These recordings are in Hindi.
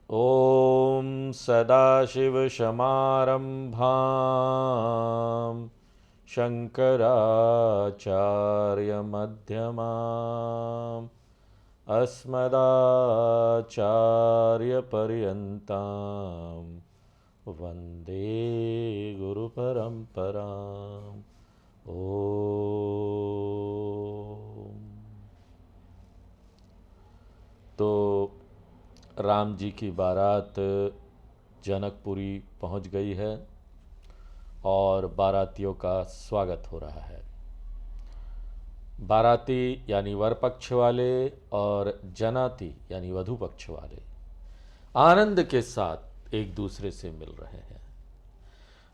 ॐ सदाशिवसमारम्भां शङ्कराचार्यमध्यमाम् अस्मदाचार्यपर्यन्तां वन्दे गुरुपरम्पराम्। ॐ तो राम जी की बारात जनकपुरी पहुंच गई है और बारातियों का स्वागत हो रहा है। बाराती यानी वर पक्ष वाले और जनाती यानी वधू पक्ष वाले आनंद के साथ एक दूसरे से मिल रहे हैं।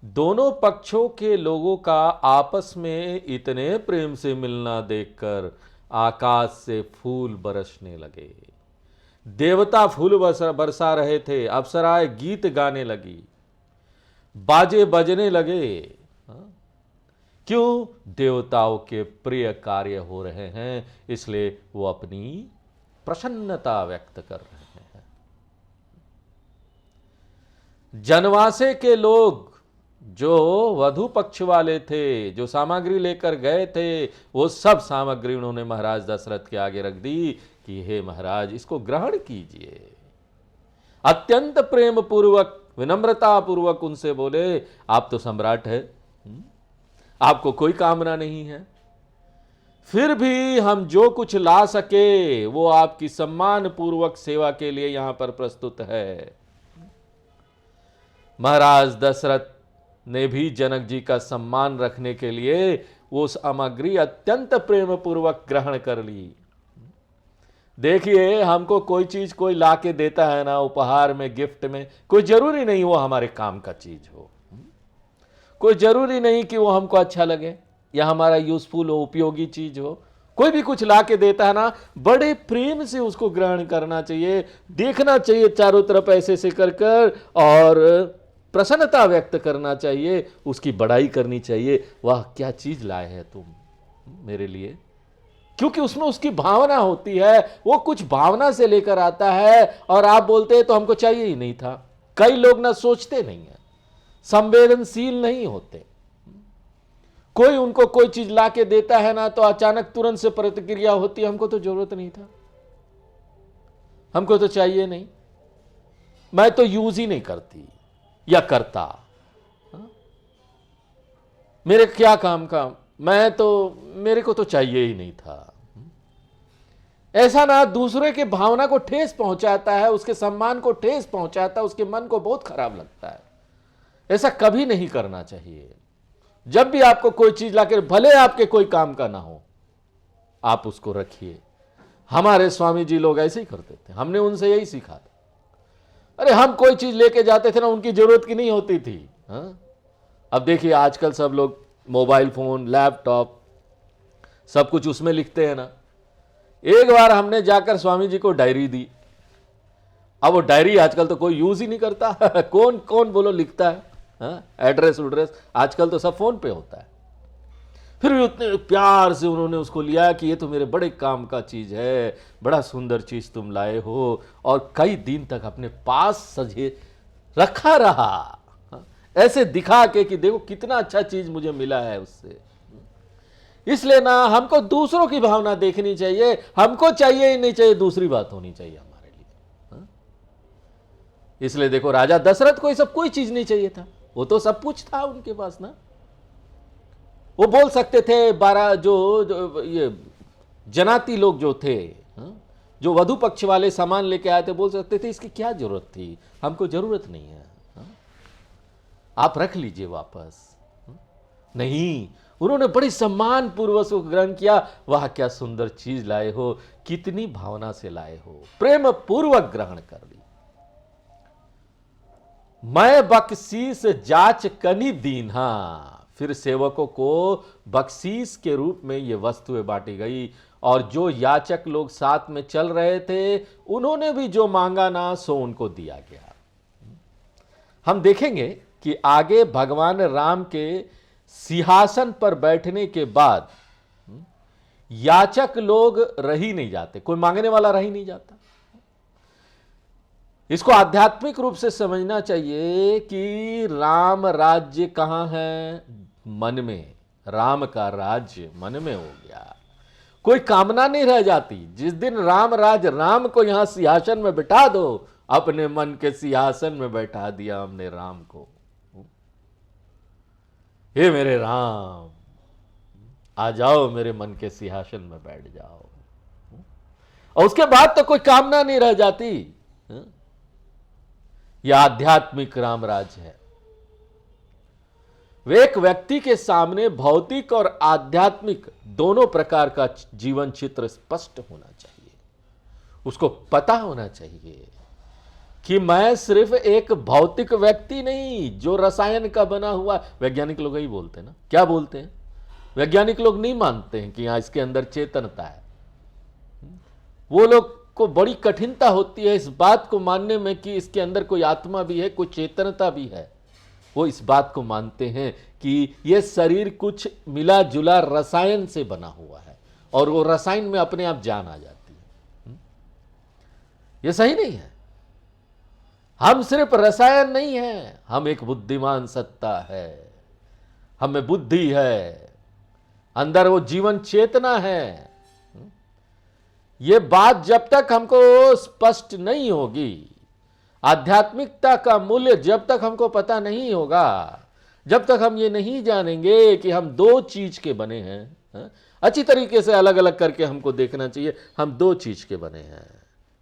दोनों पक्षों के लोगों का आपस में इतने प्रेम से मिलना देखकर आकाश से फूल बरसने लगे। देवता फूल बरसा रहे थे, अप्सराएं गीत गाने लगी, बाजे बजने लगे। क्यों? देवताओं के प्रिय कार्य हो रहे हैं, इसलिए वो अपनी प्रसन्नता व्यक्त कर रहे हैं। जनवासे के लोग जो वधू पक्ष वाले थे, जो सामग्री लेकर गए थे, वो सब सामग्री उन्होंने महाराज दशरथ के आगे रख दी कि हे महाराज, इसको ग्रहण कीजिए। अत्यंत प्रेम पूर्वक, विनम्रता पूर्वक उनसे बोले, आप तो सम्राट है, आपको कोई कामना नहीं है, फिर भी हम जो कुछ ला सके वो आपकी सम्मान पूर्वक सेवा के लिए यहां पर प्रस्तुत है। महाराज दशरथ ने भी जनक जी का सम्मान रखने के लिए वो सामग्री अत्यंत प्रेम पूर्वक ग्रहण कर ली। देखिए, हमको कोई चीज कोई लाके देता है ना उपहार में, गिफ्ट में, कोई जरूरी नहीं वो हमारे काम का चीज हो, कोई जरूरी नहीं कि वो हमको अच्छा लगे या हमारा यूजफुल हो, उपयोगी चीज हो। कोई भी कुछ लाके देता है ना, बड़े प्रेम से उसको ग्रहण करना चाहिए, देखना चाहिए चारों तरफ ऐसे से कर और प्रसन्नता व्यक्त करना चाहिए, उसकी बड़ाई करनी चाहिए। वाह, क्या चीज लाए हैं तुम मेरे लिए, क्योंकि उसमें उसकी भावना होती है, वो कुछ भावना से लेकर आता है। और आप बोलते हैं तो हमको चाहिए ही नहीं था। कई लोग ना सोचते नहीं है, संवेदनशील नहीं होते। कोई उनको कोई चीज लाके देता है ना तो अचानक तुरंत से प्रतिक्रिया होती है, हमको तो जरूरत नहीं था, हमको तो चाहिए नहीं, मैं तो यूज ही नहीं करती या करता, मेरे क्या काम का, मेरे को तो चाहिए ही नहीं था। ऐसा ना दूसरे के भावना को ठेस पहुंचाता है, उसके सम्मान को ठेस पहुंचाता है, उसके मन को बहुत खराब लगता है। ऐसा कभी नहीं करना चाहिए। जब भी आपको कोई चीज लाकर, भले आपके कोई काम का ना हो, आप उसको रखिए। हमारे स्वामी जी लोग ऐसे ही करते थे, हमने उनसे यही सीखा था। अरे हम कोई चीज लेके जाते थे ना, उनकी जरूरत की नहीं होती थी। अब देखिए, आजकल सब लोग मोबाइल फोन, लैपटॉप, सब कुछ उसमें लिखते हैं ना। एक बार हमने जाकर स्वामी जी को डायरी दी। अब वो डायरी आजकल तो कोई यूज ही नहीं करता। कौन कौन बोलो लिखता है, एड्रेस उड्रेस आजकल तो सब फोन पे होता है। फिर भी उतने प्यार से उन्होंने उसको लिया कि ये तो मेरे बड़े काम का चीज है, बड़ा सुंदर चीज तुम लाए हो, और कई दिन तक अपने पास सजे रखा रहा, ऐसे दिखा के कि देखो कितना अच्छा चीज मुझे मिला है उससे। इसलिए ना हमको दूसरों की भावना देखनी चाहिए, हमको चाहिए ही नहीं चाहिए, दूसरी बात होनी चाहिए हमारे लिए। इसलिए देखो, राजा दशरथ को ये सब कोई चीज नहीं चाहिए था, वो तो सब कुछ था उनके पास ना। वो बोल सकते थे, 12 जो ये जनाती लोग जो थे, जो वधु पक्ष वाले सामान लेके आए थे, बोल सकते थे इसकी क्या जरूरत थी, हमको जरूरत नहीं है, आप रख लीजिए वापस। नहीं, उन्होंने बड़ी सम्मान पूर्वक ग्रहण किया। वाह, क्या सुंदर चीज लाए हो, कितनी भावना से लाए हो, प्रेम पूर्वक ग्रहण कर ली। मैं बख्शीस जाच कनी दीन्हा, फिर सेवकों को बख्शीस के रूप में ये वस्तुएं बांटी गई। और जो याचक लोग साथ में चल रहे थे, उन्होंने भी जो मांगा ना सो उनको दिया गया। हम देखेंगे कि आगे भगवान राम के सिंहासन पर बैठने के बाद याचक लोग रह ही नहीं जाते, कोई मांगने वाला रह ही नहीं जाता। इसको आध्यात्मिक रूप से समझना चाहिए कि राम राज्य कहां है? मन में। राम का राज्य मन में हो गया, कोई कामना नहीं रह जाती। जिस दिन राम को यहां सिंहासन में बिठा दो, अपने मन के सिंहासन में बैठा दिया हमने राम को। हे मेरे राम, आ जाओ मेरे मन के सिंहासन में बैठ जाओ। और उसके बाद तो कोई कामना नहीं रह जाती। यह आध्यात्मिक रामराज है। वे एक व्यक्ति के सामने भौतिक और आध्यात्मिक दोनों प्रकार का जीवन चित्र स्पष्ट होना चाहिए। उसको पता होना चाहिए कि मैं सिर्फ एक भौतिक व्यक्ति नहीं जो रसायन का बना हुआ। वैज्ञानिक लोग ही बोलते हैं ना, क्या बोलते हैं? वैज्ञानिक लोग नहीं मानते हैं कि इसके अंदर चेतनता है। वो लोग को बड़ी कठिनता होती है इस बात को मानने में कि इसके अंदर कोई आत्मा भी है, कोई चेतनता भी है। वो इस बात को मानते हैं कि यह शरीर कुछ मिला जुला रसायन से बना हुआ है और वो रसायन में अपने आप जान आ जाती है। यह सही नहीं है। हम सिर्फ रसायन नहीं है, हम एक बुद्धिमान सत्ता है, हमें बुद्धि है, अंदर वो जीवन चेतना है। ये बात जब तक हमको स्पष्ट नहीं होगी, आध्यात्मिकता का मूल्य जब तक हमको पता नहीं होगा, जब तक हम ये नहीं जानेंगे कि हम दो चीज के बने हैं। अच्छी तरीके से अलग अलग करके हमको देखना चाहिए। हम दो चीज के बने हैं।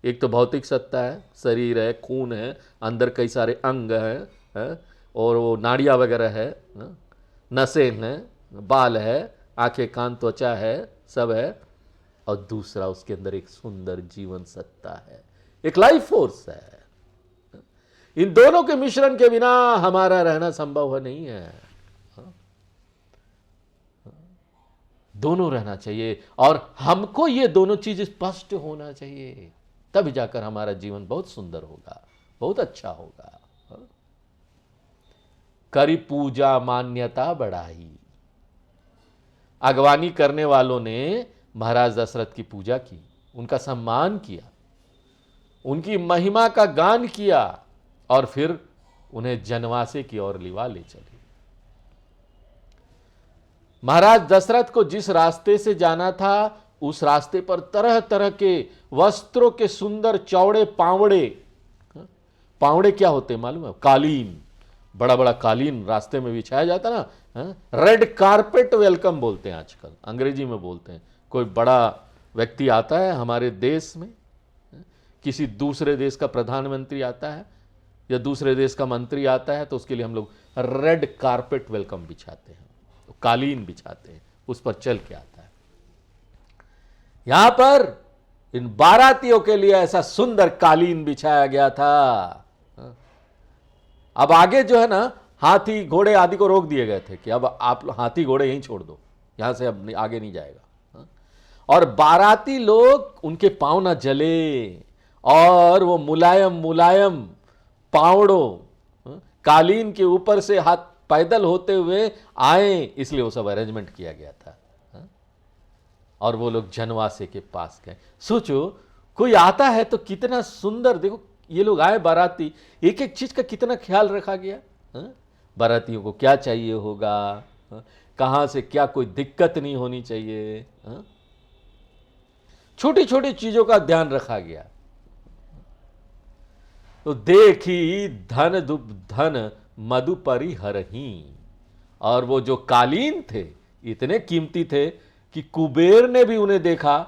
एक तो भौतिक सत्ता है, शरीर है, खून है, अंदर कई सारे अंग हैं, और वो नाड़ियाँ वगैरह है, नसें हैं, बाल है, आंखें, कान, त्वचा है, सब है। और दूसरा उसके अंदर एक सुंदर जीवन सत्ता है, एक लाइफ फोर्स है। इन दोनों के मिश्रण के बिना हमारा रहना संभव नहीं है। दोनों रहना चाहिए और हमको ये दोनों चीज स्पष्ट होना चाहिए, तब जाकर हमारा जीवन बहुत सुंदर होगा, बहुत अच्छा होगा। करी पूजा मान्यता बढ़ाई। अगवानी करने वालों ने महाराज दशरथ की पूजा की, उनका सम्मान किया, उनकी महिमा का गान किया और फिर उन्हें जनवासे की ओर लिवा ले चले। महाराज दशरथ को जिस रास्ते से जाना था उस रास्ते पर तरह तरह के वस्त्रों के सुंदर चौड़े पावड़े। पावड़े क्या होते हैं मालूम है? कालीन, बड़ा बड़ा कालीन रास्ते में बिछाया जाता ना, रेड कारपेट वेलकम बोलते हैं आजकल, अंग्रेजी में बोलते हैं। कोई बड़ा व्यक्ति आता है हमारे देश में, किसी दूसरे देश का प्रधानमंत्री आता है या दूसरे देश का मंत्री आता है, तो उसके लिए हम लोग रेड कारपेट वेलकम बिछाते हैं, तो कालीन बिछाते हैं, उस पर चल के आता है। यहां पर इन बारातियों के लिए ऐसा सुंदर कालीन बिछाया गया था। अब आगे जो है ना, हाथी घोड़े आदि को रोक दिए गए थे कि अब आप हाथी घोड़े यहीं छोड़ दो, यहां से अब आगे नहीं जाएगा। और बाराती लोग उनके पांव ना जले और वो मुलायम मुलायम पावड़ों कालीन के ऊपर से हाथ पैदल होते हुए आए, इसलिए वो सब अरेंजमेंट किया गया था। और वो लोग जनवासे के पास गए। सोचो, कोई आता है तो कितना सुंदर, देखो ये लोग आए बाराती, एक एक चीज का कितना ख्याल रखा गया। बारातियों को क्या चाहिए होगा, कहां से क्या कोई दिक्कत नहीं होनी चाहिए, छोटी छोटी चीजों का ध्यान रखा गया। तो देखी धन धन मधु परिहरही। और वो जो कालीन थे इतने कीमती थे कि कुबेर ने भी उन्हें देखा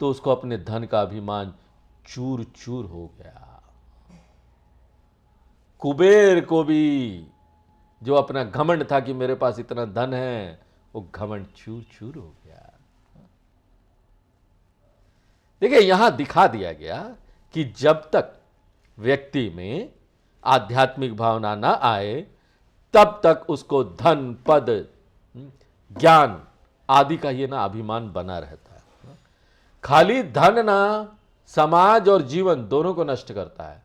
तो उसको अपने धन का अभिमान चूर चूर हो गया। कुबेर को भी जो अपना घमंड था कि मेरे पास इतना धन है, वो घमंड चूर चूर हो गया। देखिए, यहां दिखा दिया गया कि जब तक व्यक्ति में आध्यात्मिक भावना ना आए तब तक उसको धन, पद, ज्ञान आदि का ये ना अभिमान बना रहता है। खाली धन ना समाज और जीवन दोनों को नष्ट करता है।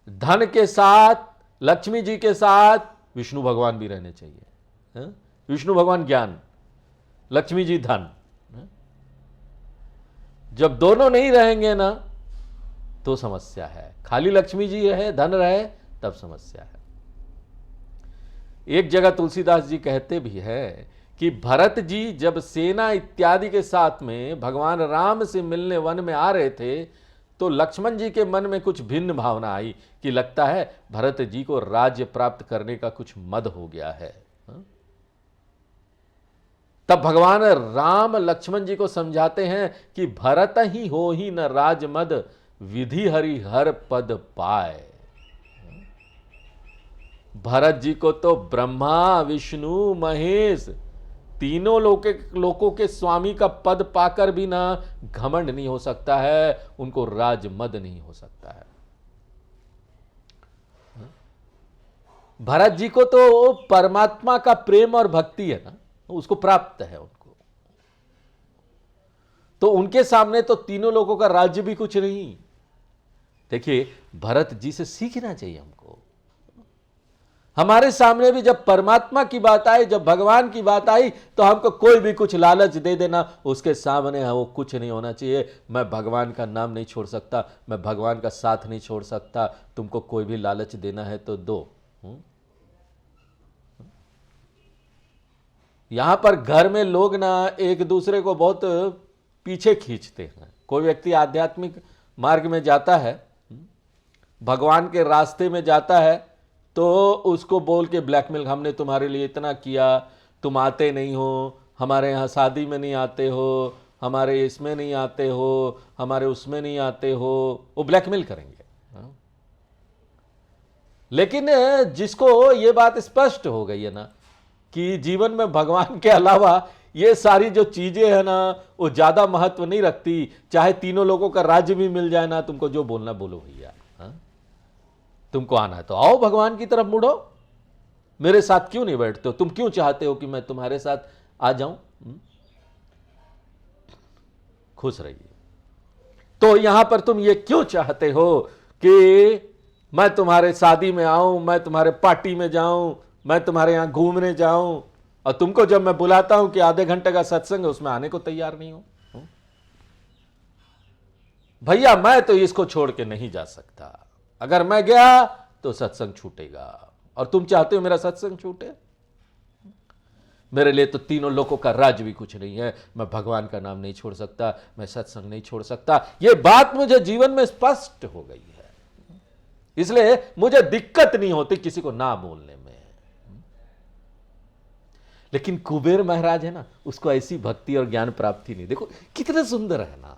धन के साथ, लक्ष्मी जी के साथ विष्णु भगवान भी रहने चाहिए। विष्णु भगवान ज्ञान, लक्ष्मी जी धन। जब दोनों नहीं रहेंगे ना तो समस्या है। खाली लक्ष्मी जी रहे, धन रहे, तब समस्या है। एक जगह तुलसीदास जी कहते भी हैं कि भरत जी जब सेना इत्यादि के साथ में भगवान राम से मिलने वन में आ रहे थे, तो लक्ष्मण जी के मन में कुछ भिन्न भावना आई कि लगता है भरत जी को राज्य प्राप्त करने का कुछ मद हो गया है। तब भगवान राम लक्ष्मण जी को समझाते हैं कि भरत ही हो ही न राजमद, विधि हरि हर पद पाए। भरत जी को तो ब्रह्मा विष्णु महेश तीनों लोकों के स्वामी का पद पाकर भी ना घमंड नहीं हो सकता है, उनको राजमद नहीं हो सकता है। भरत जी को तो परमात्मा का प्रेम और भक्ति है ना, उसको प्राप्त है उनको, तो उनके सामने तो तीनों लोगों का राज्य भी कुछ नहीं। देखिए, भरत जी से सीखना चाहिए हमको। हमारे सामने भी जब परमात्मा की बात आई, जब भगवान की बात आई, तो हमको कोई भी कुछ लालच दे देना, उसके सामने वो कुछ नहीं होना चाहिए। मैं भगवान का नाम नहीं छोड़ सकता, मैं भगवान का साथ नहीं छोड़ सकता, तुमको कोई भी लालच देना है तो दो। यहां पर घर में लोग ना एक दूसरे को बहुत पीछे खींचते हैं। कोई व्यक्ति आध्यात्मिक मार्ग में जाता है, भगवान के रास्ते में जाता है, तो उसको बोल के ब्लैकमेल, हमने तुम्हारे लिए इतना किया, तुम आते नहीं हो, हमारे यहाँ शादी में नहीं आते हो, हमारे इसमें नहीं आते हो, हमारे उसमें नहीं आते हो, वो ब्लैकमेल करेंगे। लेकिन जिसको ये बात स्पष्ट हो गई है ना कि जीवन में भगवान के अलावा ये सारी जो चीजें हैं ना, वो ज्यादा महत्व नहीं रखती। चाहे तीनों लोगों का राज्य भी मिल जाए ना, तुमको जो बोलना बोलो भैया, तुमको आना है तो आओ, भगवान की तरफ मुड़ो, मेरे साथ क्यों नहीं बैठते हो? तुम क्यों चाहते हो कि मैं तुम्हारे साथ आ जाऊं? खुश रहिए। तो यहां पर तुम ये क्यों चाहते हो कि मैं तुम्हारे शादी में आऊं, मैं तुम्हारे पार्टी में जाऊं, मैं तुम्हारे यहां घूमने जाऊं, और तुमको जब मैं बुलाता हूं कि आधे घंटे का सत्संग है, उसमें आने को तैयार नहीं हो? भैया, मैं तो इसको छोड़ के नहीं जा सकता। अगर मैं गया तो सत्संग छूटेगा, और तुम चाहते हो मेरा सत्संग छूटे? मेरे लिए तो तीनों लोगों का राज भी कुछ नहीं है। मैं भगवान का नाम नहीं छोड़ सकता, मैं सत्संग नहीं छोड़ सकता। यह बात मुझे जीवन में स्पष्ट हो गई है, इसलिए मुझे दिक्कत नहीं होती किसी को ना बोलने में। लेकिन कुबेर महाराज है ना, उसको ऐसी भक्ति और ज्ञान प्राप्ति नहीं। देखो कितना सुंदर है ना,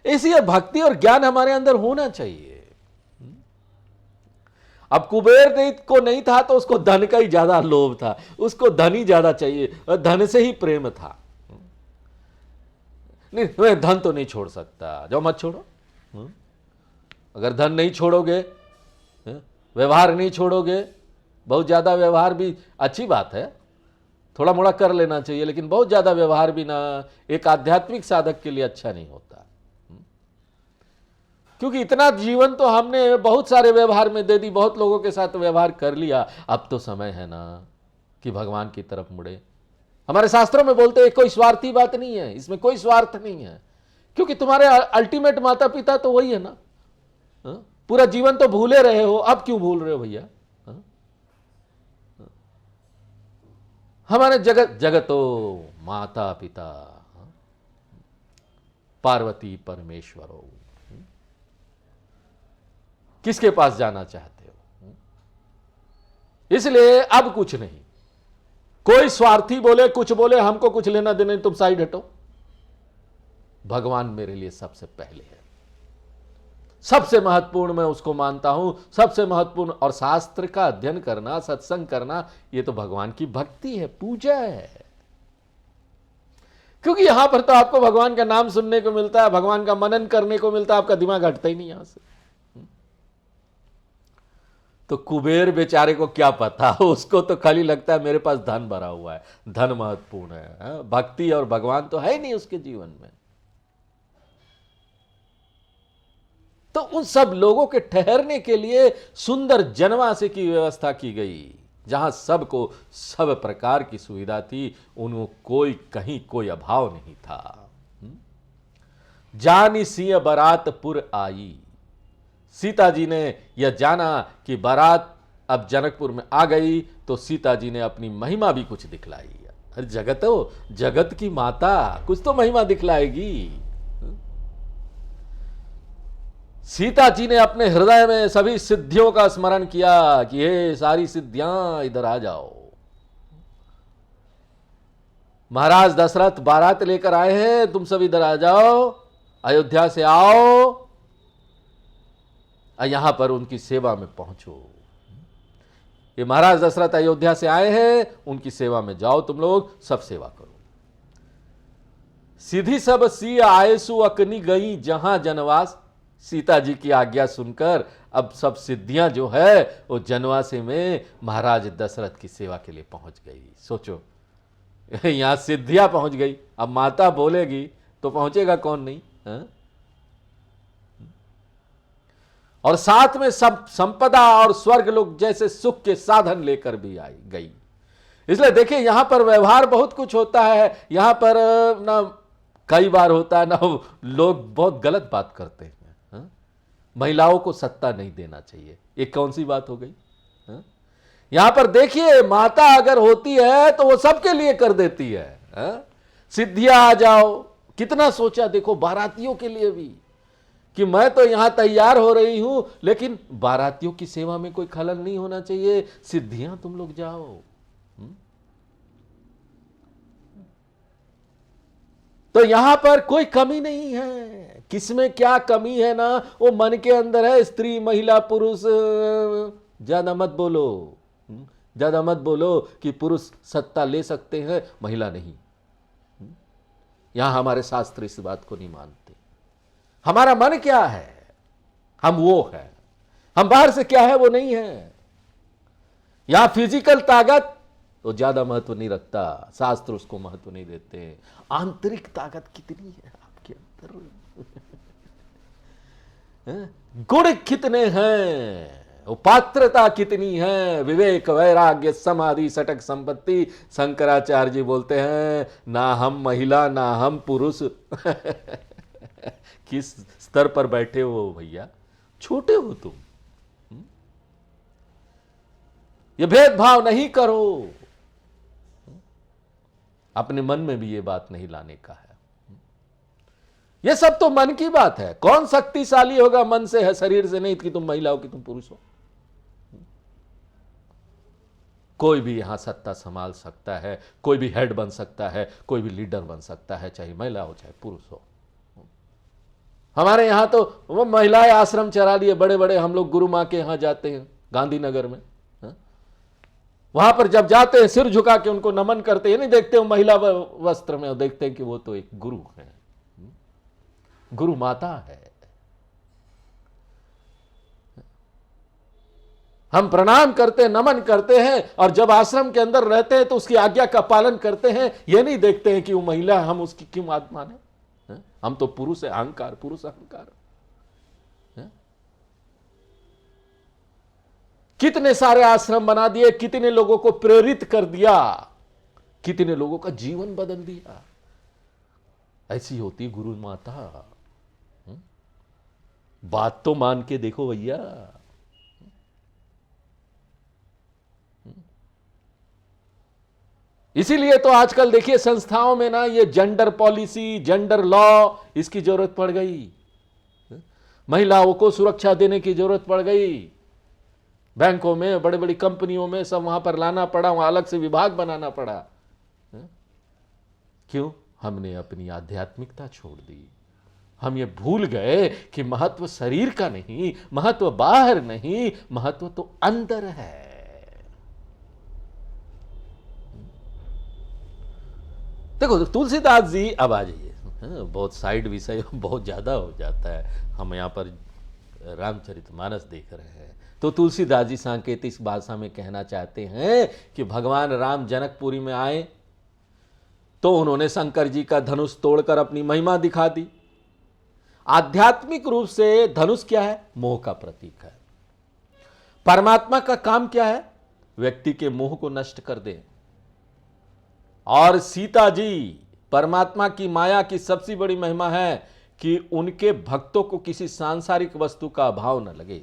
ऐसी भक्ति और ज्ञान हमारे अंदर होना चाहिए। अब कुबेर को नहीं था तो उसको धन का ही ज्यादा लोभ था, उसको धन ही ज्यादा चाहिए, धन से ही प्रेम था। नहीं, मैं धन तो नहीं छोड़ सकता, जाओ मत छोड़ो। अगर धन नहीं छोड़ोगे, व्यवहार नहीं छोड़ोगे, बहुत ज्यादा व्यवहार भी अच्छी बात है, थोड़ा मोड़ा कर लेना चाहिए, लेकिन बहुत ज्यादा व्यवहार भी ना एक आध्यात्मिक साधक के लिए अच्छा नहीं होता। क्योंकि इतना जीवन तो हमने बहुत सारे व्यवहार में दे दी, बहुत लोगों के साथ व्यवहार कर लिया। अब तो समय है ना कि भगवान की तरफ मुड़े। हमारे शास्त्रों में बोलते हैं कोई स्वार्थी बात नहीं है, इसमें कोई स्वार्थ नहीं है, क्योंकि तुम्हारे अल्टीमेट माता पिता तो वही है ना। पूरा जीवन तो भूले रहे हो, अब क्यों भूल रहे हो भैया? हमारे जगतो माता पिता पार्वती परमेश्वरो, किसके पास जाना चाहते हो? इसलिए अब कुछ नहीं, कोई स्वार्थी बोले कुछ बोले, हमको कुछ लेना देना नहीं, तुम साइड हटो। भगवान मेरे लिए सबसे पहले है, सबसे महत्वपूर्ण मैं उसको मानता हूं, सबसे महत्वपूर्ण। और शास्त्र का अध्ययन करना, सत्संग करना, यह तो भगवान की भक्ति है, पूजा है। क्योंकि यहां पर तो आपको भगवान का नाम सुनने को मिलता है, भगवान का मनन करने को मिलता है, आपका दिमाग हटता ही नहीं यहां से। तो कुबेर बेचारे को क्या पता, उसको तो खाली लगता है मेरे पास धन भरा हुआ है, धन महत्वपूर्ण है, भक्ति और भगवान तो है नहीं उसके जीवन में। तो उन सब लोगों के ठहरने के लिए सुंदर जनवासे की व्यवस्था की गई, जहां सबको सब प्रकार की सुविधा थी, उनको कोई कहीं कोई अभाव नहीं था। जानी सिंह बरातपुर आई, सीता जी ने यह जाना कि बारात अब जनकपुर में आ गई तो सीता जी ने अपनी महिमा भी कुछ दिखलाई। अरे जगत हो, जगत की माता कुछ तो महिमा दिखलाएगी। सीता जी ने अपने हृदय में सभी सिद्धियों का स्मरण किया कि हे सारी सिद्धियां इधर आ जाओ। महाराज दशरथ बारात लेकर आए हैं, तुम सब इधर आ जाओ, अयोध्या से आओ, यहां पर उनकी सेवा में पहुंचो। ये महाराज दशरथ अयोध्या से आए हैं, उनकी सेवा में जाओ, तुम लोग सब सेवा करो। सीधी सब सी आयसु अकनी गई जहां जनवास। सीता जी की आज्ञा सुनकर अब सब सिद्धियां जो है वो जनवासे में महाराज दशरथ की सेवा के लिए पहुंच गई। सोचो, यहां सिद्धियां पहुंच गई, अब माता बोलेगी तो पहुंचेगा कौन नहीं है? और साथ में सब संपदा और स्वर्ग लोग जैसे सुख के साधन लेकर भी आई गई। इसलिए देखिए यहां पर व्यवहार बहुत कुछ होता है। यहां पर ना कई बार होता है ना, लोग बहुत गलत बात करते हैं। महिलाओं को सत्ता नहीं देना चाहिए, ये कौन सी बात हो गई? यहां पर देखिए माता अगर होती है तो वो सबके लिए कर देती है। सिद्धियां आ जाओ, कितना सोचा देखो बारातियों के लिए भी कि मैं तो यहां तैयार हो रही हूं, लेकिन बारातियों की सेवा में कोई खलल नहीं होना चाहिए, सिद्धियां तुम लोग जाओ। तो यहां पर कोई कमी नहीं है। किसमें क्या कमी है ना, वो मन के अंदर है। स्त्री महिला पुरुष ज्यादा मत बोलो, ज्यादा मत बोलो कि पुरुष सत्ता ले सकते हैं, महिला नहीं। यहां हमारे शास्त्र इस बात को नहीं मानते। हमारा मन क्या है, हम वो है, हम बाहर से क्या है वो नहीं है। यहां फिजिकल ताकत तो ज्यादा महत्व नहीं रखता, शास्त्र उसको महत्व नहीं देते। आंतरिक ताकत कितनी है आपके अंदर, गुण कितने हैं, वो पात्रता कितनी है, विवेक वैराग्य समाधि सटक संपत्ति। शंकराचार्य जी बोलते हैं ना हम महिला ना हम पुरुष। किस स्तर पर बैठे हो भैया, छोटे हो तुम। ये भेदभाव नहीं करो। अपने मन में भी ये बात नहीं लाने का है। ये सब तो मन की बात है। कौन शक्तिशाली होगा मन से है, शरीर से नहीं कि तुम महिला हो कि तुम पुरुष हो। कोई भी यहां सत्ता संभाल सकता है, कोई भी हेड बन सकता है, कोई भी लीडर बन सकता है, चाहे महिला हो चाहे पुरुष हो। हमारे यहां तो वो महिलाएं आश्रम चला लिए बड़े बड़े, हम लोग गुरु मां के यहां जाते हैं गांधीनगर में। वहां पर जब जाते हैं सिर झुका के उनको नमन करते हैं, नहीं देखते हो महिला वस्त्र में, देखते हैं कि वो तो एक गुरु है, गुरु माता है। हम प्रणाम करते हैं, नमन करते हैं, और जब आश्रम के अंदर रहते हैं तो उसकी आज्ञा का पालन करते हैं। ये नहीं देखते हैं कि वो महिला, हम उसकी क्यों आत्मा माने, हम तो पुरुष है, अहंकार, पुरुष अहंकार। कितने सारे आश्रम बना दिए, कितने लोगों को प्रेरित कर दिया, कितने लोगों का जीवन बदल दिया। ऐसी होती गुरु माता। बात तो मान के देखो भैया। इसीलिए तो आजकल देखिए संस्थाओं में ना ये जेंडर पॉलिसी, जेंडर लॉ, इसकी जरूरत पड़ गई। महिलाओं को सुरक्षा देने की जरूरत पड़ गई। बैंकों में, बड़ी बड़ी कंपनियों में सब वहां पर लाना पड़ा, वहां अलग से विभाग बनाना पड़ा। क्यों? हमने अपनी आध्यात्मिकता छोड़ दी। हम ये भूल गए कि महत्व शरीर का नहीं, महत्व बाहर नहीं, महत्व तो अंदर है। देखो तुलसीदास जी, अब आ जाइए, बहुत साइड विषय बहुत ज्यादा हो जाता है। हम यहां पर रामचरितमानस देख रहे हैं तो तुलसीदास जी सांकेतिक भाषा में कहना चाहते हैं कि भगवान राम जनकपुरी में आए तो उन्होंने शंकर जी का धनुष तोड़कर अपनी महिमा दिखा दी। आध्यात्मिक रूप से धनुष क्या है? मोह का प्रतीक है। परमात्मा का काम क्या है? व्यक्ति के मोह को नष्ट कर दे। और सीता जी, परमात्मा की माया की सबसे बड़ी महिमा है कि उनके भक्तों को किसी सांसारिक वस्तु का अभाव न लगे।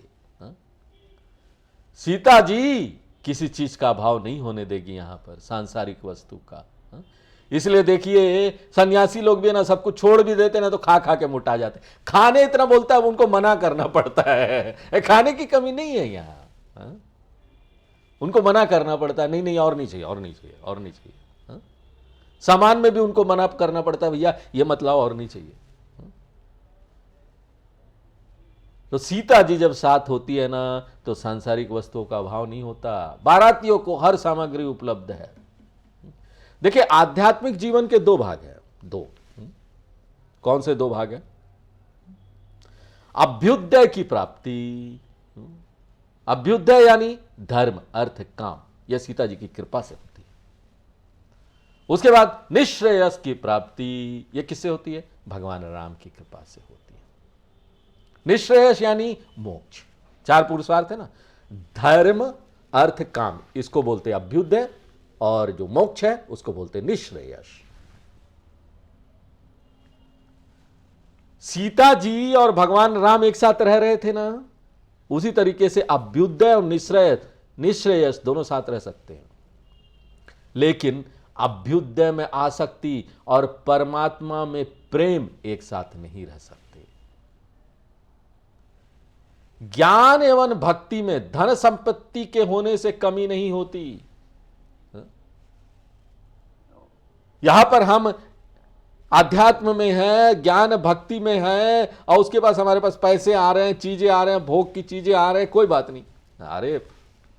सीता जी किसी चीज का अभाव नहीं होने देगी यहां पर, सांसारिक वस्तु का। इसलिए देखिए सन्यासी लोग भी ना सब कुछ छोड़ भी देते ना तो खा खा के मोटा जाते। खाने इतना बोलता है उनको मना करना पड़ता है, खाने की कमी नहीं है यहां, उनको मना करना पड़ता है, नहीं नहीं और नहीं चाहिए, और नहीं चाहिए, और नहीं चाहिए। सामान में भी उनको मना करना पड़ता है, भैया ये मत लाओ, और नहीं चाहिए। तो सीता जी जब साथ होती है ना तो सांसारिक वस्तुओं का अभाव नहीं होता, बारातियों को हर सामग्री उपलब्ध है। देखिए आध्यात्मिक जीवन के दो भाग हैं, दो। कौन से दो भाग हैं? अभ्युदय की प्राप्ति, अभ्युदय यानी धर्म अर्थ काम, यह सीता जी की कृपा से होती है। उसके बाद निश्रेयस की प्राप्ति, यह किससे होती है? भगवान राम की कृपा से होती है। निश्रेयस यानी मोक्ष, चार पुरुषार्थ है ना, धर्म अर्थ काम, इसको बोलते हैं अभ्युदय, और जो मोक्ष है उसको बोलते हैं निश्रेयस। सीता जी और भगवान राम एक साथ रह रहे थे ना, उसी तरीके से अभ्युदय और निश्रेयस दोनों साथ रह सकते हैं। लेकिन अभ्युदय में आसक्ति और परमात्मा में प्रेम एक साथ नहीं रह सकते। ज्ञान एवं भक्ति में धन संपत्ति के होने से कमी नहीं होती। यहां पर हम आध्यात्म में है, ज्ञान भक्ति में है, और उसके पास हमारे पास पैसे आ रहे हैं, चीजें आ रहे हैं, भोग की चीजें आ रहे हैं, कोई बात नहीं, अरे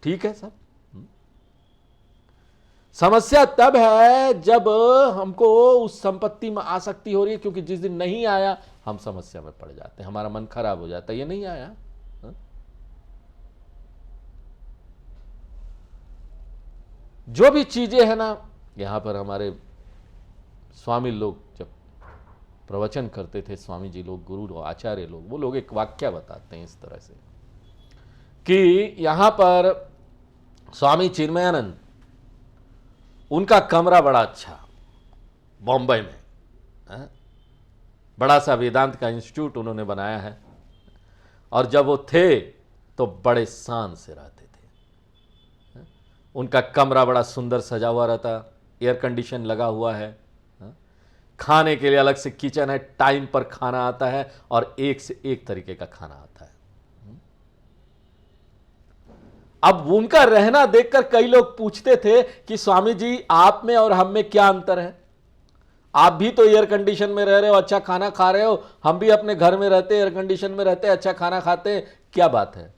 ठीक है सब। समस्या तब है जब हमको उस संपत्ति में आसक्ति हो रही है, क्योंकि जिस दिन नहीं आया हम समस्या में पड़ जाते हैं, हमारा मन खराब हो जाता है, ये नहीं आया। जो भी चीजें है ना, यहां पर हमारे स्वामी लोग जब प्रवचन करते थे, स्वामी जी लोग, गुरु आचार्य लोग, वो लोग एक वाक्य बताते हैं इस तरह से कि यहां पर स्वामी चिन्मयानंद, उनका कमरा बड़ा अच्छा बॉम्बे में, बड़ा सा वेदांत का इंस्टीट्यूट उन्होंने बनाया है, और जब वो थे तो बड़े शान से रहते थे। उनका कमरा बड़ा सुंदर सजा हुआ रहता, एयर कंडीशन लगा हुआ है, खाने के लिए अलग से किचन है, टाइम पर खाना आता है, और एक से एक तरीके का खाना आता है। अब उनका रहना देखकर कई लोग पूछते थे कि स्वामी जी आप में और हम में क्या अंतर है? आप भी तो एयर कंडीशन में रह रहे हो, अच्छा खाना खा रहे हो, हम भी अपने घर में रहते एयर कंडीशन में रहते, अच्छा खाना खाते, क्या बात है?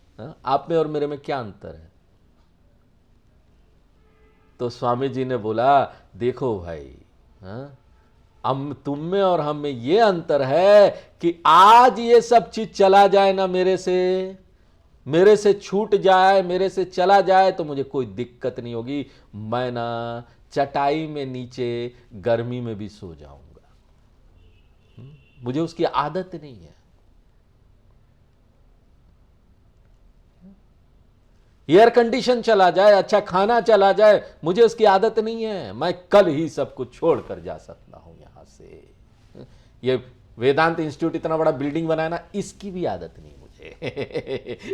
आप में और मेरे में क्या अंतर है? तो स्वामी जी ने बोला, देखो भाई, तुम में और हम में ये अंतर है कि आज ये सब चीज चला जाए ना, मेरे से छूट जाए, मेरे से चला जाए तो मुझे कोई दिक्कत नहीं होगी, मैं ना चटाई में नीचे गर्मी में भी सो जाऊंगा, मुझे उसकी आदत नहीं है। एयर कंडीशन चला जाए, अच्छा खाना चला जाए, मुझे उसकी आदत नहीं है, मैं कल ही सब कुछ छोड़कर जा सकता हूं यहां से। ये वेदांत इंस्टीट्यूट इतना बड़ा बिल्डिंग बनाया ना, इसकी भी आदत नहीं मुझे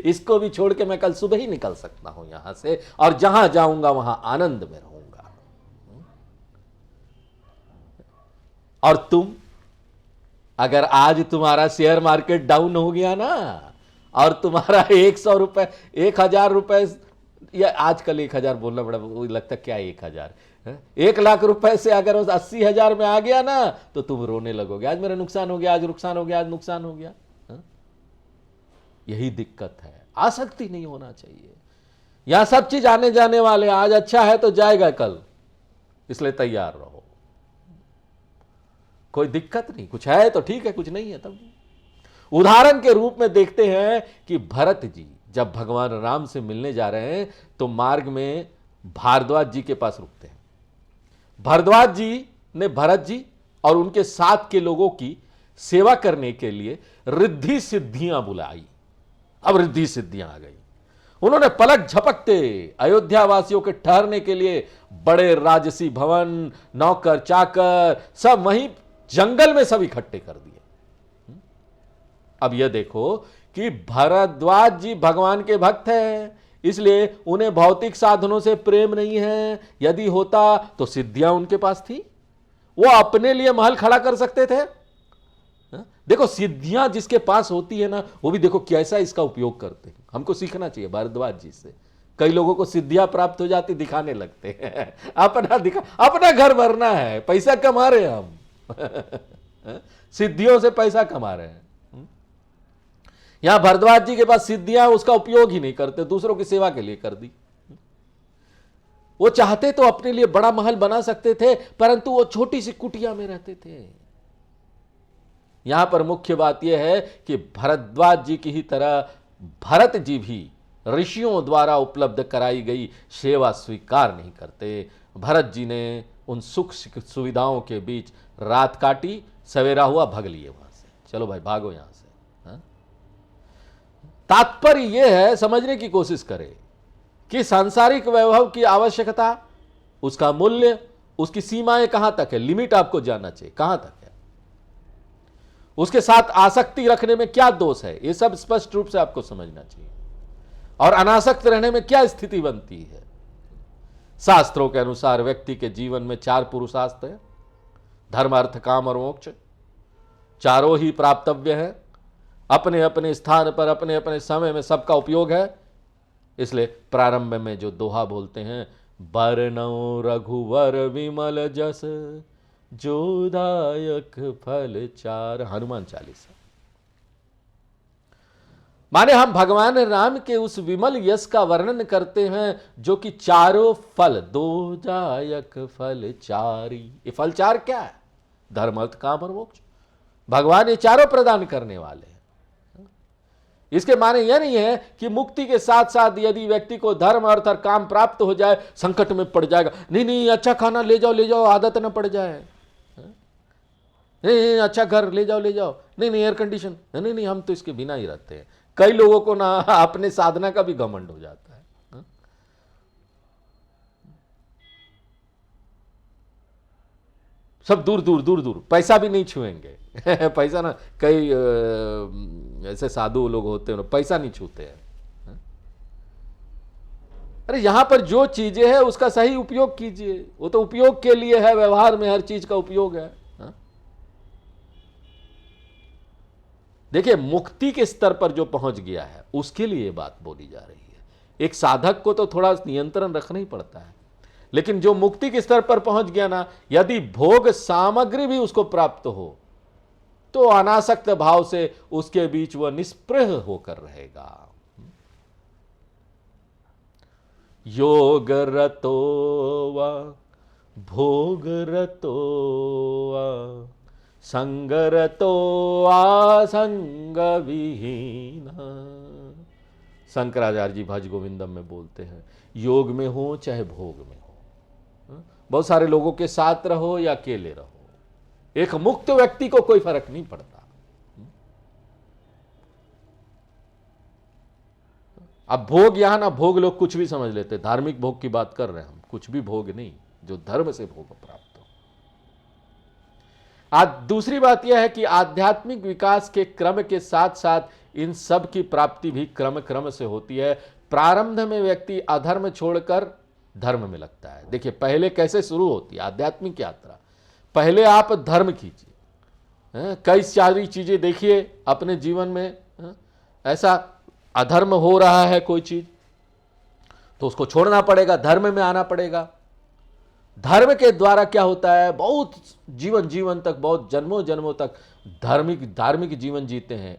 इसको भी छोड़ के मैं कल सुबह ही निकल सकता हूं यहां से, और जहां जाऊंगा वहां आनंद में रहूंगा। और तुम, अगर आज तुम्हारा शेयर मार्केट डाउन हो गया ना, और तुम्हारा 100 रुपए, 1000 रुपए, या आजकल 1000 बोलना बड़ा लगता, क्या 1000, 1 लाख रुपए से अगर 80,000 में आ गया ना तो तुम रोने लगोगे, आज मेरा नुकसान हो गया, आज नुकसान हो गया, आज नुकसान हो गया। यही दिक्कत है, आसक्ति नहीं होना चाहिए। यहां सब चीज आने जाने वाले, आज अच्छा है तो जाएगा कल, इसलिए तैयार रहो, कोई दिक्कत नहीं, कुछ है तो ठीक है, कुछ नहीं है तब। उदाहरण के रूप में देखते हैं कि भरत जी जब भगवान राम से मिलने जा रहे हैं तो मार्ग में भारद्वाज जी के पास रुकते हैं। भारद्वाज जी ने भरत जी और उनके साथ के लोगों की सेवा करने के लिए रिद्धि सिद्धियां बुलाई। अब रिद्धि सिद्धियां आ गई, उन्होंने पलक झपकते अयोध्या वासियों के ठहरने के लिए बड़े राजसी भवन, नौकर चाकर सब वहीं जंगल में सब इकट्ठे कर दिए। अब यह देखो कि भरद्वाज जी भगवान के भक्त हैं, इसलिए उन्हें भौतिक साधनों से प्रेम नहीं है। यदि होता तो सिद्धियां उनके पास थी, वो अपने लिए महल खड़ा कर सकते थे। देखो सिद्धियां जिसके पास होती है ना, वो भी देखो कैसा इसका उपयोग करते हैं। हमको सीखना चाहिए भारद्वाज जी से। कई लोगों को सिद्धियां प्राप्त हो जाती, दिखाने लगते हैं अपना घर भरना है, पैसा कमा रहे हैं हम सिद्धियों से पैसा कमा रहे हैं। यहां भारद्वाज जी के पास सिद्धियां, उसका उपयोग ही नहीं करते, दूसरों की सेवा के लिए कर दी। वो चाहते तो अपने लिए बड़ा महल बना सकते थे, परंतु वो छोटी सी कुटिया में रहते थे। यहां पर मुख्य बात यह है कि भरद्वाज जी की ही तरह भरत जी भी ऋषियों द्वारा उपलब्ध कराई गई सेवा स्वीकार नहीं करते। भरत जी ने उन सुख सुविधाओं के बीच रात काटी, सवेरा हुआ भग लिए वहां से, चलो भाई भागो यहां से। तात्पर्य यह है, समझने की कोशिश करें कि सांसारिक वैभव की आवश्यकता, उसका मूल्य, उसकी सीमाएं कहां तक है, लिमिट आपको जानना चाहिए कहां तक है, उसके साथ आसक्ति रखने में क्या दोष है, यह सब स्पष्ट रूप से आपको समझना चाहिए। और अनासक्त रहने में क्या स्थिति बनती है। शास्त्रों के अनुसार व्यक्ति के जीवन में 4 पुरुषार्थ है, धर्म अर्थ काम और मोक्ष, चारों ही प्राप्तव्य है, अपने अपने स्थान पर अपने अपने समय में सबका उपयोग है। इसलिए प्रारंभ में जो दोहा बोलते हैं, बरनौ रघुवर विमल जस जोदायक फल 4, हनुमान चालीसा। माने हम भगवान राम के उस विमल यश का वर्णन करते हैं जो कि चारों फल, दोदायक फल 4। ये फल 4 क्या है? धर्म अर्थ काम और मोक्ष। भगवान ये चारों प्रदान करने वाले हैं। इसके माने यह नहीं है कि मुक्ति के साथ साथ यदि व्यक्ति को धर्म अर्थ और काम प्राप्त हो जाए संकट में पड़ जाएगा। नहीं नहीं, अच्छा खाना ले जाओ, आदत न पड़ जाए। नहीं, अच्छा घर ले जाओ, नहीं एयर कंडीशन, नहीं हम तो इसके बिना ही रहते हैं। कई लोगों को ना अपने साधना का भी घमंड हो जाता है। सब दूर पैसा भी नहीं छुएंगे पैसा ना, कई ऐसे साधु लोग होते हैं पैसा नहीं छूते हैं। अरे यहां पर जो चीजें हैं उसका सही उपयोग कीजिए, वो तो उपयोग के लिए है, व्यवहार में हर चीज का उपयोग है। देखिए मुक्ति के स्तर पर जो पहुंच गया है उसके लिए बात बोली जा रही है। एक साधक को तो थोड़ा नियंत्रण रखना ही पड़ता है, लेकिन जो मुक्ति के स्तर पर पहुंच गया ना, यदि भोग सामग्री भी उसको प्राप्त हो तो अनासक्त भाव से उसके बीच वह निष्प्रह होकर रहेगा। योग रतो वा भोग रतो वा संग रतो आसंग विहीन। शंकराचार्य जी भज गोविंदम में बोलते हैं, योग में हो चाहे भोग में हो, बहुत सारे लोगों के साथ रहो या अकेले रहो, एक मुक्त व्यक्ति को कोई फर्क नहीं पड़ता। अब भोग यहां ना, भोग लोग कुछ भी समझ लेते, धार्मिक भोग की बात कर रहे हैं हम, कुछ भी भोग नहीं, जो धर्म से भोग प्राप्त हो। आज दूसरी बात यह है कि आध्यात्मिक विकास के क्रम के साथ साथ इन सब की प्राप्ति भी क्रम से होती है। प्रारंभ में व्यक्ति अधर्म छोड़कर धर्म में लगता है। देखिए पहले कैसे शुरू होती है आध्यात्मिक यात्रा, पहले आप धर्म कीजिए, कई सारी चीजें देखिए अपने जीवन में, ऐसा अधर्म हो रहा है कोई चीज तो उसको छोड़ना पड़ेगा, धर्म में आना पड़ेगा। धर्म के द्वारा क्या होता है, बहुत जीवन तक, बहुत जन्मों तक धार्मिक जीवन जीते हैं।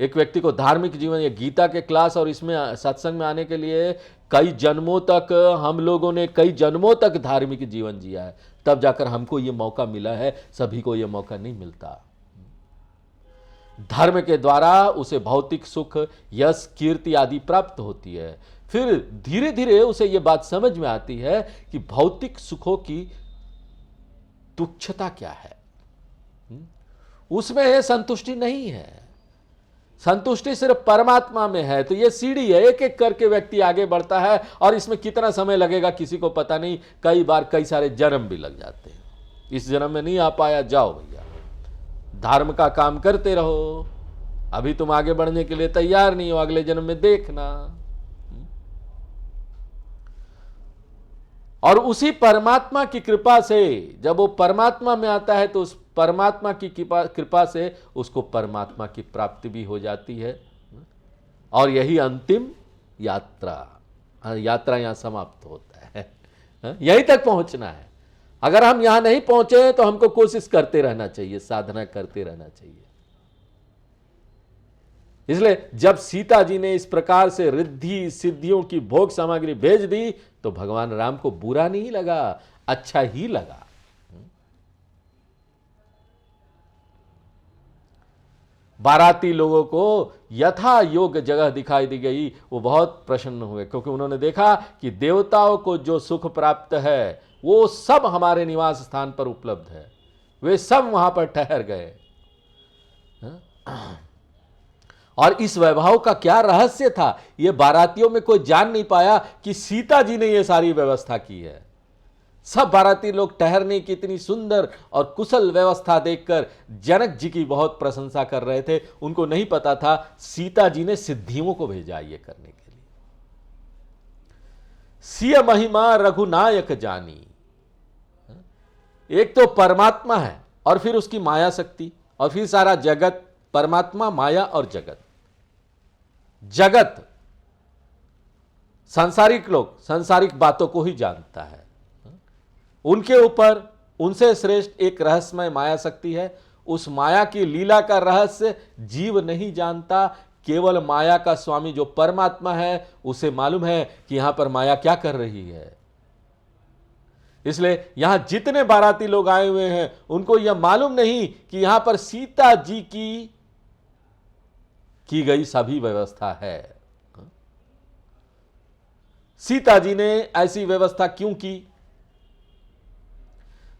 एक व्यक्ति को धार्मिक जीवन, ये गीता के क्लास और इसमें सत्संग में आने के लिए कई जन्मों तक, हम लोगों ने कई जन्मों तक धार्मिक जीवन जिया है, तब जाकर हमको ये मौका मिला है। सभी को ये मौका नहीं मिलता। धर्म के द्वारा उसे भौतिक सुख, यश, कीर्ति आदि प्राप्त होती है। फिर धीरे धीरे उसे यह बात समझ में आती है कि भौतिक सुखों की तुच्छता क्या है, उसमें संतुष्टि नहीं है, संतुष्टि सिर्फ परमात्मा में है। तो यह सीढ़ी है, एक एक करके व्यक्ति आगे बढ़ता है और इसमें कितना समय लगेगा किसी को पता नहीं। कई बार कई सारे जन्म भी लग जाते हैं। इस जन्म में नहीं आ पाया, जाओ भैया धर्म का काम करते रहो, अभी तुम आगे बढ़ने के लिए तैयार नहीं हो, अगले जन्म में देखना। और उसी परमात्मा की कृपा से जब वो परमात्मा में आता है तो उस परमात्मा की कृपा से उसको परमात्मा की प्राप्ति भी हो जाती है। और यही अंतिम यात्रा यहां समाप्त होता है। यहीं तक पहुंचना है। अगर हम यहां नहीं पहुंचे तो हमको कोशिश करते रहना चाहिए, साधना करते रहना चाहिए। इसलिए जब सीता जी ने इस प्रकार से रिद्धि सिद्धियों की भोग सामग्री भेज दी तो भगवान राम को बुरा नहीं लगा, अच्छा ही लगा। बाराती लोगों को यथा योग्य जगह दिखाई दी गई, वो बहुत प्रसन्न हुए, क्योंकि उन्होंने देखा कि देवताओं को जो सुख प्राप्त है वो सब हमारे निवास स्थान पर उपलब्ध है। वे सब वहां पर ठहर गए। और इस वैभव का क्या रहस्य था, ये बारातियों में कोई जान नहीं पाया कि सीता जी ने ये सारी व्यवस्था की है। सब बाराती लोग ठहरने की इतनी सुंदर और कुशल व्यवस्था देखकर जनक जी की बहुत प्रशंसा कर रहे थे। उनको नहीं पता था सीता जी ने सिद्धियों को भेजा ये करने के लिए। सिय महिमा रघुनायक जानी, एक तो परमात्मा है और फिर उसकी माया शक्ति, और फिर सारा जगत, परमात्मा, माया और जगत। जगत सांसारिक लोग सांसारिक बातों को ही जानता है, उनके ऊपर उनसे श्रेष्ठ एक रहस्यमय माया शक्ति है। उस माया की लीला का रहस्य जीव नहीं जानता, केवल माया का स्वामी जो परमात्मा है उसे मालूम है कि यहां पर माया क्या कर रही है। इसलिए यहां जितने बाराती लोग आए हुए हैं उनको यह मालूम नहीं कि यहां पर सीता जी की गई सभी व्यवस्था है। सीता जी ने ऐसी व्यवस्था क्यों की?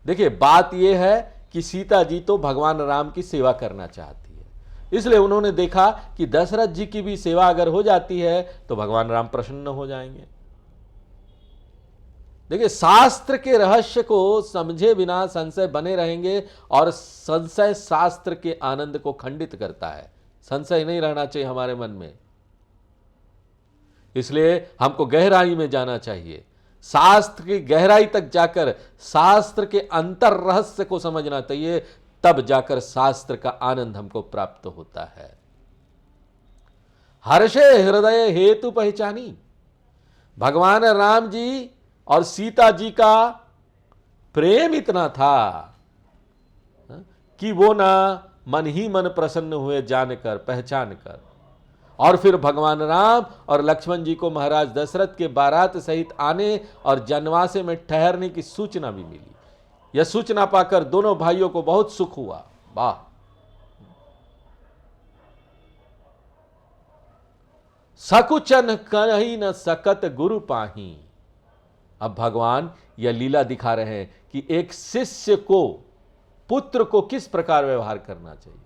देखिए, बात यह है कि सीता जी तो भगवान राम की सेवा करना चाहती है, इसलिए उन्होंने देखा कि दशरथ जी की भी सेवा अगर हो जाती है तो भगवान राम प्रसन्न हो जाएंगे। देखिए, शास्त्र के रहस्य को समझे बिना संशय बने रहेंगे, और संशय शास्त्र के आनंद को खंडित करता है। संशय नहीं रहना चाहिए हमारे मन में, इसलिए हमको गहराई में जाना चाहिए। शास्त्र की गहराई तक जाकर शास्त्र के अंतर रहस्य को समझना चाहिए, तब जाकर शास्त्र का आनंद हमको प्राप्त होता है। हर्षे हृदय हेतु पहचानी, भगवान राम जी और सीता जी का प्रेम इतना था कि वो ना मन ही मन प्रसन्न हुए जानकर, पहचान कर। और फिर भगवान राम और लक्ष्मण जी को महाराज दशरथ के बारात सहित आने और जनवासे में ठहरने की सूचना भी मिली। यह सूचना पाकर दोनों भाइयों को बहुत सुख हुआ। वाह, सकुचन कहीं न सकत गुरु पाही। अब भगवान यह लीला दिखा रहे हैं कि एक शिष्य को, पुत्र को किस प्रकार व्यवहार करना चाहिए।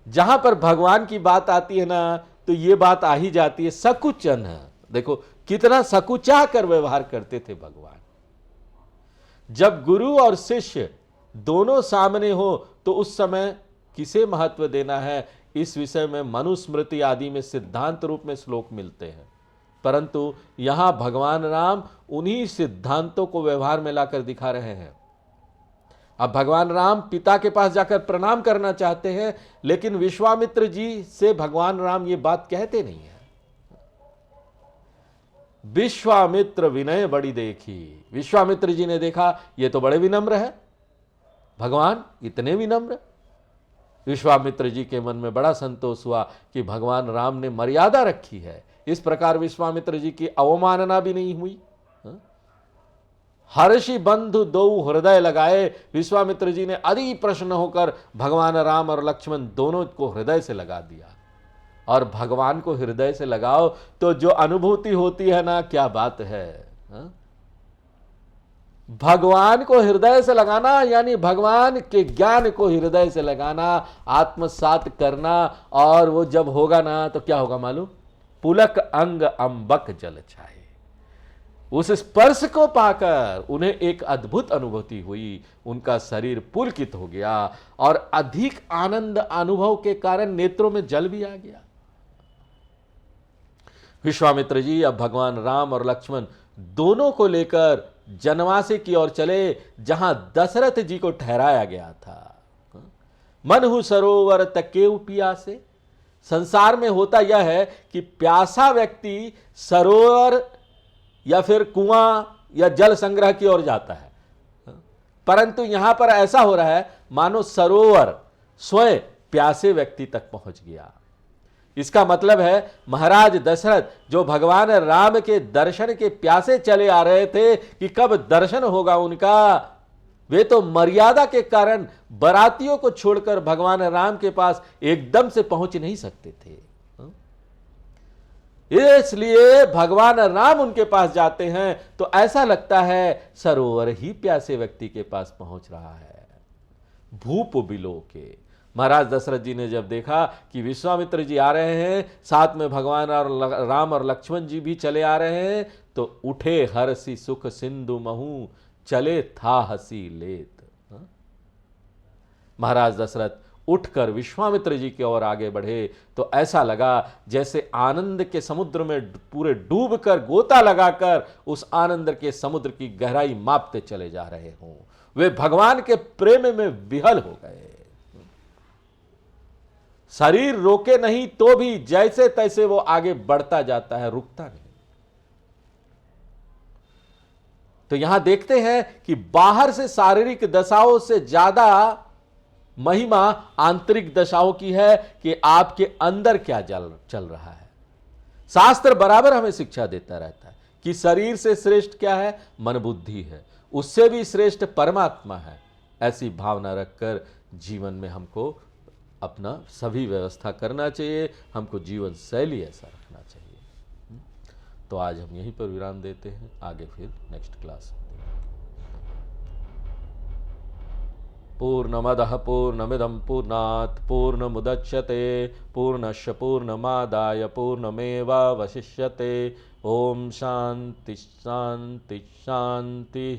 जहां पर भगवान की बात आती है ना, तो यह बात आ ही जाती है, सकुचन है। देखो कितना सकुचा कर व्यवहार करते थे भगवान। जब गुरु और शिष्य दोनों सामने हो तो उस समय किसे महत्व देना है, इस विषय में मनुस्मृति आदि में सिद्धांत रूप में श्लोक मिलते हैं, परंतु यहां भगवान राम उन्हीं सिद्धांतों को व्यवहार में लाकर दिखा रहे हैं। अब भगवान राम पिता के पास जाकर प्रणाम करना चाहते हैं, लेकिन विश्वामित्र जी से भगवान राम ये बात कहते नहीं है। विश्वामित्र विनय बड़ी देखी, विश्वामित्र जी ने देखा ये तो बड़े विनम्र है, भगवान इतने विनम्र। विश्वामित्र जी के मन में बड़ा संतोष हुआ कि भगवान राम ने मर्यादा रखी है। इस प्रकार विश्वामित्र जी की अवमानना भी नहीं हुई। हर्षि बंधु दो हृदय लगाए, विश्वामित्र जी ने अति प्रसन्न होकर भगवान राम और लक्ष्मण दोनों को हृदय से लगा दिया। और भगवान को हृदय से लगाओ तो जो अनुभूति होती है ना, क्या बात है। भगवान को हृदय से लगाना यानी भगवान के ज्ञान को हृदय से लगाना, आत्मसात करना, और वो जब होगा ना तो क्या होगा मालूम, पुलक अंग अंबक जल छाए। उस स्पर्श को पाकर उन्हें एक अद्भुत अनुभूति हुई, उनका शरीर पुलकित हो गया और अधिक आनंद अनुभव के कारण नेत्रों में जल भी आ गया। विश्वामित्र जी अब भगवान राम और लक्ष्मण दोनों को लेकर जनवासी की ओर चले, जहां दशरथ जी को ठहराया गया था। मनहु सरोवर तकेउ पियासे। संसार में होता यह है कि प्यासा व्यक्ति सरोवर या फिर कुआं या जल संग्रह की ओर जाता है, परंतु यहां पर ऐसा हो रहा है मानो सरोवर स्वयं प्यासे व्यक्ति तक पहुंच गया। इसका मतलब है महाराज दशरथ जो भगवान राम के दर्शन के प्यासे चले आ रहे थे कि कब दर्शन होगा उनका, वे तो मर्यादा के कारण बरातियों को छोड़कर भगवान राम के पास एकदम से पहुंच नहीं सकते थे। इसलिए भगवान राम उनके पास जाते हैं तो ऐसा लगता है सरोवर ही प्यासे व्यक्ति के पास पहुंच रहा है। भूप बिलो के महाराज दशरथ जी ने जब देखा कि विश्वामित्र जी आ रहे हैं, साथ में भगवान और राम और लक्ष्मण जी भी चले आ रहे हैं, तो उठे हर्षि सुख सिंधु महू, चले था हसी लेत। महाराज दशरथ उठकर विश्वामित्र जी की ओर आगे बढ़े तो ऐसा लगा जैसे आनंद के समुद्र में पूरे डूबकर गोता लगाकर उस आनंद के समुद्र की गहराई मापते चले जा रहे हों। वे भगवान के प्रेम में विहल हो गए। शरीर रोके नहीं तो भी जैसे तैसे वो आगे बढ़ता जाता है, रुकता नहीं। तो यहां देखते हैं कि बाहर से शारीरिक दशाओं से ज्यादा महिमा आंतरिक दशाओं की है कि आपके अंदर क्या चल रहा है। शास्त्र बराबर हमें शिक्षा देता रहता है कि शरीर से श्रेष्ठ क्या है, मन बुद्धि है, उससे भी श्रेष्ठ परमात्मा है। ऐसी भावना रखकर जीवन में हमको अपना सभी व्यवस्था करना चाहिए, हमको जीवन शैली ऐसा रखना चाहिए। तो आज हम यहीं पर विराम देते हैं, आगे फिर नेक्स्ट क्लास में। पूर्णमदः पूर्णमिदं पूर्णात् पूर्णमुदच्यते पूर्णस्य पूर्णमादाय पूर्णमेवावशिष्यते। ओम शांति शांति शांति।